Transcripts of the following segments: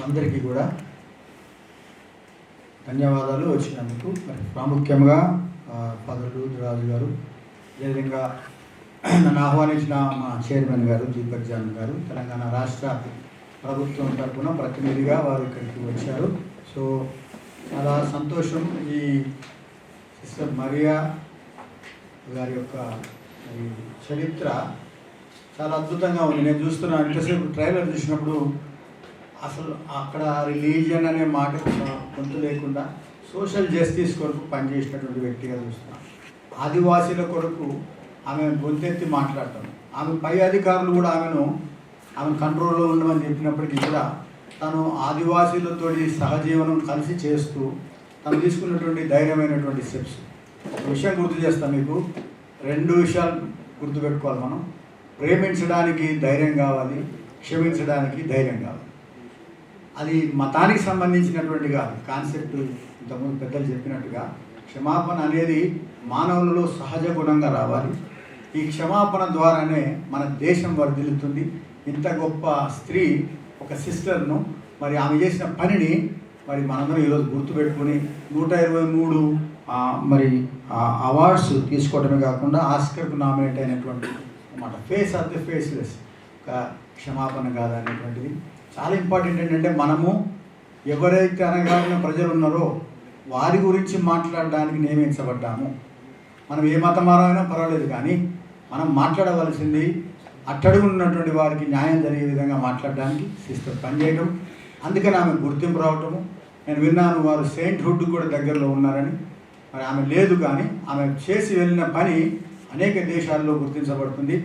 అందరికీ కూడా ధన్యవాదాలు వచ్చినందుకు. మరి ప్రాముఖ్యంగా ఫాదర్ రాజు గారు, అదేవిధంగా నన్ను ఆహ్వానించిన మా చైర్మన్ గారు దీపక్ జాన్ గారు, తెలంగాణ రాష్ట్ర ప్రభుత్వం తరఫున ప్రతినిధిగా వారు ఇక్కడికి వచ్చారు. సో చాలా సంతోషం. ఈ సిస్టర్ మరియా గారి యొక్క చరిత్ర చాలా అద్భుతంగా ఉంది. నేను చూస్తున్నాను, ఇంతసేపు ట్రైలర్ చూసినప్పుడు అసలు అక్కడ రిలీజియన్ అనే మాట కొంత లేకుండా సోషల్ జస్టిస్ కొరకు పనిచేసినటువంటి వ్యక్తిగా చూస్తున్నాను. ఆదివాసీల కొరకు ఆమె గొంతెత్తి మాట్లాడతాం. ఆమె పై అధికారులు కూడా ఆమె కంట్రోల్లో ఉండమని చెప్పినప్పటికీ కూడా తను ఆదివాసీలతో సహజీవనం కలిసి చేస్తూ తను తీసుకున్నటువంటి ధైర్యమైనటువంటి స్టెప్స్. ఒక విషయం గుర్తు చేస్తాం మీకు, 2 విషయాలు గుర్తుపెట్టుకోవాలి మనం. ప్రేమించడానికి ధైర్యం కావాలి, క్షమించడానికి ధైర్యం కావాలి. అది మతానికి సంబంధించినటువంటి కాదు కాన్సెప్ట్. ఇంతకుముందు పెద్దలు చెప్పినట్టుగా క్షమాపణ అనేది మానవులలో సహజ గుణంగా రావాలి. ఈ క్షమాపణ ద్వారానే మన దేశం వర్ధిల్లుతుంది. ఇంత గొప్ప స్త్రీ, ఒక సిస్టర్ను, మరి ఆమె చేసిన పనిని మరి మనందరం ఈరోజు గుర్తుపెట్టుకుని 123 మరి అవార్డ్స్ తీసుకోవడమే కాకుండా ఆస్కర్కు నామినేట్ అయినటువంటి అన్నమాట. ఫేస్ ఆఫ్ ది ఫేస్లెస్, ఒక క్షమాపణ కాదు అనేటువంటిది చాలా ఇంపార్టెంట్. ఏంటంటే మనము ఎవరైతే అనగారిన ప్రజలు ఉన్నారో వారి గురించి మాట్లాడడానికి నియమించబడ్డాము. మనం ఏ మతమారైనా పర్వాలేదు, కానీ మనం మాట్లాడవలసింది అట్టడుగు ఉన్నటువంటి వారికి న్యాయం జరిగే విధంగా మాట్లాడడానికి సిస్టర్ పనిచేయడం. అందుకని ఆమె గుర్తింపు రావటము. నేను విన్నాను వారు సెయింట్హుడ్ కూడా దగ్గరలో ఉన్నారని. మరి ఆమె లేదు, కానీ ఆమె చేసి వెళ్ళిన పని అనేక దేశాల్లో గుర్తించబడుతుంది.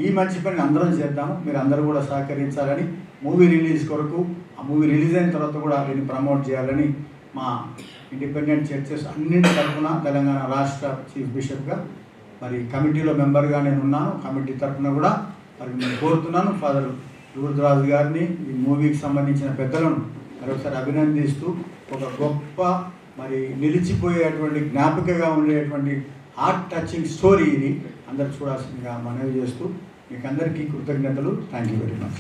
ఈ మంచి పని అందరం చేద్దాము, మీరు అందరూ కూడా సహకరించాలని, మూవీ రిలీజ్ కొరకు, ఆ మూవీ రిలీజ్ అయిన తర్వాత కూడా దీన్ని ప్రమోట్ చేయాలని మా ఇండిపెండెంట్ చర్చెస్ అన్నింటి తరఫున తెలంగాణ రాష్ట్ర చీఫ్ బిషప్గా మరి కమిటీలో మెంబర్గా నేను ఉన్నాను. కమిటీ తరఫున కూడా మరి నేను కోరుతున్నాను ఫాదర్ రాజు గారిని, ఈ మూవీకి సంబంధించిన పెద్దలను మరొకసారి అభినందిస్తూ, ఒక గొప్ప మరి నిలిచిపోయేటువంటి జ్ఞాపికగా ఉండేటువంటి హార్ట్ టచింగ్ స్టోరీ ఇది. అందరు చూడాల్సిందిగా మనవి చేస్తూ మీకు అందరికీ కృతజ్ఞతలు. Thank you very much.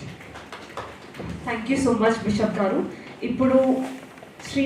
Thank you so much bishop గారు. ఇప్పుడు శ్రీ